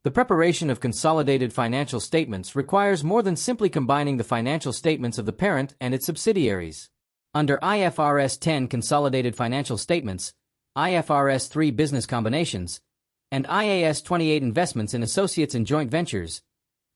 The preparation of consolidated financial statements requires more than simply combining the financial statements of the parent and its subsidiaries. Under IFRS 10 Consolidated Financial Statements, IFRS 3 Business Combinations, and IAS 28 Investments in Associates and Joint Ventures,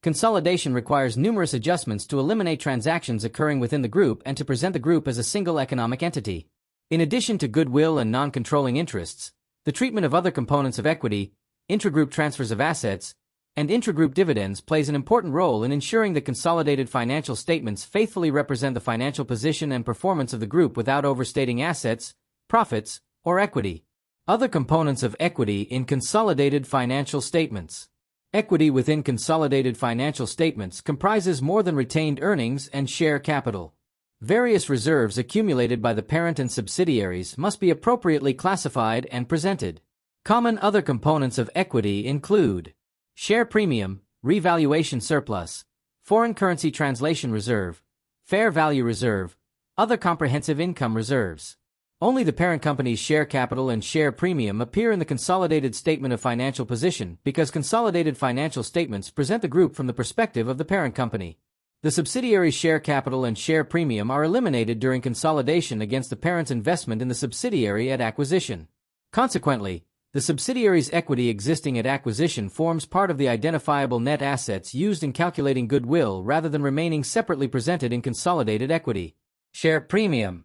consolidation requires numerous adjustments to eliminate transactions occurring within the group and to present the group as a single economic entity. In addition to goodwill and non-controlling interests, the treatment of other components of equity, intragroup transfers of assets, and intragroup dividends plays an important role in ensuring that consolidated financial statements faithfully represent the financial position and performance of the group without overstating assets, profits, or equity. Other components of equity in consolidated financial statements. Equity within consolidated financial statements comprises more than retained earnings and share capital. Various reserves accumulated by the parent and subsidiaries must be appropriately classified and presented. Common other components of equity include share premium, revaluation surplus, foreign currency translation reserve, fair value reserve, other comprehensive income reserves. Only the parent company's share capital and share premium appear in the consolidated statement of financial position because consolidated financial statements present the group from the perspective of the parent company. The subsidiary's share capital and share premium are eliminated during consolidation against the parent's investment in the subsidiary at acquisition. Consequently, the subsidiary's equity existing at acquisition forms part of the identifiable net assets used in calculating goodwill rather than remaining separately presented in consolidated equity. Share premium.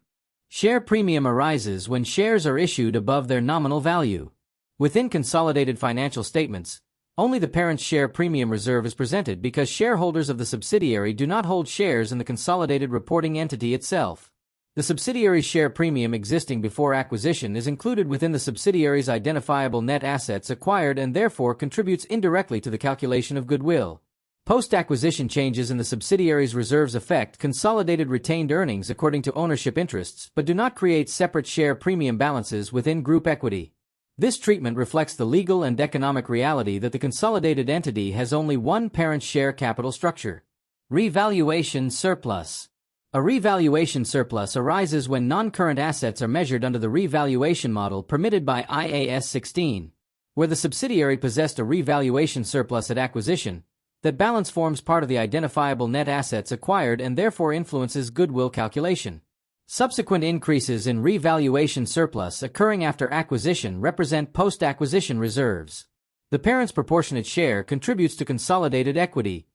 Share premium arises when shares are issued above their nominal value. Within consolidated financial statements, only the parent's share premium reserve is presented because shareholders of the subsidiary do not hold shares in the consolidated reporting entity itself. The subsidiary's share premium existing before acquisition is included within the subsidiary's identifiable net assets acquired and therefore contributes indirectly to the calculation of goodwill. Post-acquisition changes in the subsidiary's reserves affect consolidated retained earnings according to ownership interests but do not create separate share premium balances within group equity. This treatment reflects the legal and economic reality that the consolidated entity has only one parent share capital structure. Revaluation surplus. A revaluation surplus arises when non-current assets are measured under the revaluation model permitted by IAS 16. Where the subsidiary possessed a revaluation surplus at acquisition, that balance forms part of the identifiable net assets acquired and therefore influences goodwill calculation. Subsequent increases in revaluation surplus occurring after acquisition represent post-acquisition reserves. The parent's proportionate share contributes to consolidated equity,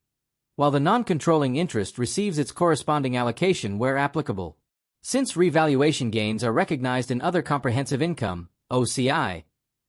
while the non-controlling interest receives its corresponding allocation where applicable. Since revaluation gains are recognized in other comprehensive income, OCI,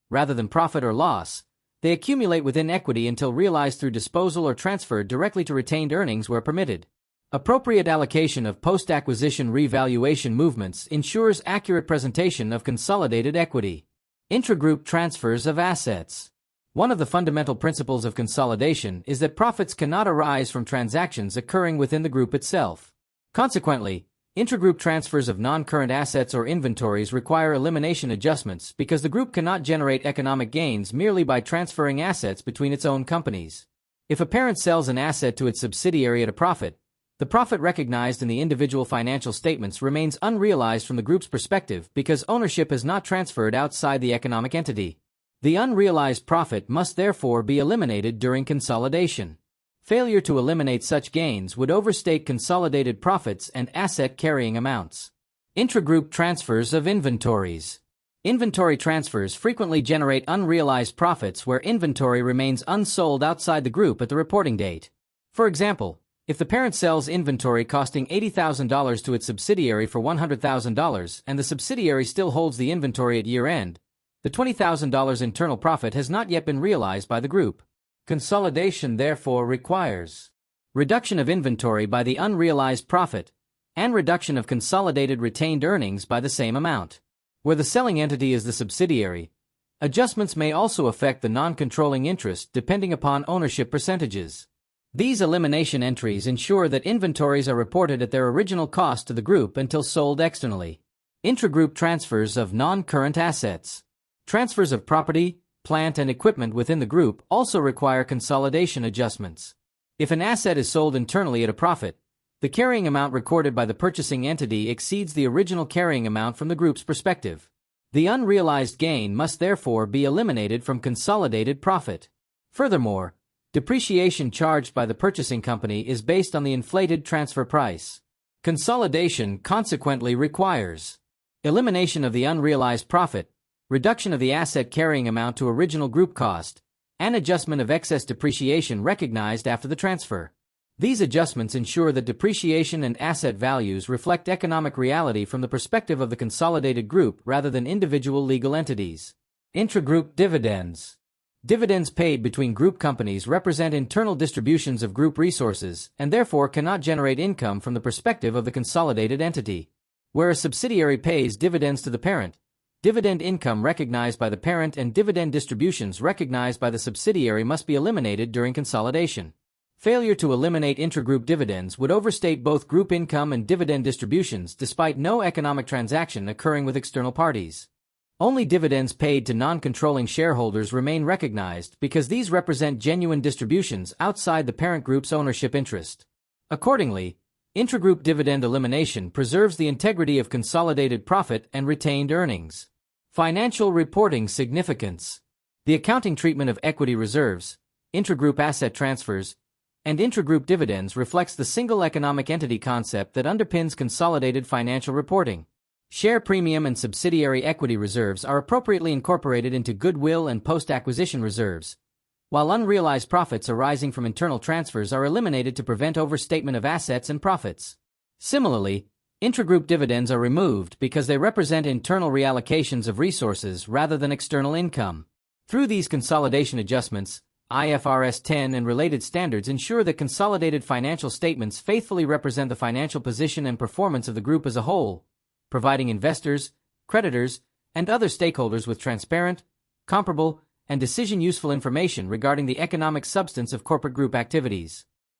rather than profit or loss, they accumulate within equity until realized through disposal or transferred directly to retained earnings where permitted. Appropriate allocation of post-acquisition revaluation movements ensures accurate presentation of consolidated equity. Intragroup transfers of assets. One of the fundamental principles of consolidation is that profits cannot arise from transactions occurring within the group itself. Consequently, intragroup transfers of non-current assets or inventories require elimination adjustments because the group cannot generate economic gains merely by transferring assets between its own companies. If a parent sells an asset to its subsidiary at a profit, the profit recognized in the individual financial statements remains unrealized from the group's perspective because ownership is not transferred outside the economic entity. The unrealized profit must therefore be eliminated during consolidation. Failure to eliminate such gains would overstate consolidated profits and asset carrying amounts. Intragroup transfers of inventories. Inventory transfers frequently generate unrealized profits where inventory remains unsold outside the group at the reporting date. For example, if the parent sells inventory costing $80,000 to its subsidiary for $100,000 and the subsidiary still holds the inventory at year-end, the $20,000 internal profit has not yet been realized by the group. Consolidation therefore requires reduction of inventory by the unrealized profit and reduction of consolidated retained earnings by the same amount. Where the selling entity is the subsidiary, adjustments may also affect the non-controlling interest depending upon ownership percentages. These elimination entries ensure that inventories are reported at their original cost to the group until sold externally. Intragroup transfers of non-current assets. Transfers of property, plant and equipment within the group also require consolidation adjustments. If an asset is sold internally at a profit, the carrying amount recorded by the purchasing entity exceeds the original carrying amount from the group's perspective. The unrealized gain must therefore be eliminated from consolidated profit. Furthermore, depreciation charged by the purchasing company is based on the inflated transfer price. Consolidation consequently requires elimination of the unrealized profit, reduction of the asset carrying amount to original group cost, and adjustment of excess depreciation recognized after the transfer. These adjustments ensure that depreciation and asset values reflect economic reality from the perspective of the consolidated group rather than individual legal entities. Intragroup dividends. Dividends paid between group companies represent internal distributions of group resources and therefore cannot generate income from the perspective of the consolidated entity. Where a subsidiary pays dividends to the parent, dividend income recognized by the parent and dividend distributions recognized by the subsidiary must be eliminated during consolidation. Failure to eliminate intragroup dividends would overstate both group income and dividend distributions despite no economic transaction occurring with external parties. Only dividends paid to non-controlling shareholders remain recognized because these represent genuine distributions outside the parent group's ownership interest. Accordingly, intragroup dividend elimination preserves the integrity of consolidated profit and retained earnings. Financial reporting significance. The accounting treatment of equity reserves, intragroup asset transfers, and intragroup dividends reflects the single economic entity concept that underpins consolidated financial reporting. Share premium and subsidiary equity reserves are appropriately incorporated into goodwill and post-acquisition reserves, while unrealized profits arising from internal transfers are eliminated to prevent overstatement of assets and profits. Similarly, intragroup dividends are removed because they represent internal reallocations of resources rather than external income. Through these consolidation adjustments, IFRS 10 and related standards ensure that consolidated financial statements faithfully represent the financial position and performance of the group as a whole, providing investors, creditors, and other stakeholders with transparent, comparable, and decision-useful information regarding the economic substance of corporate group activities.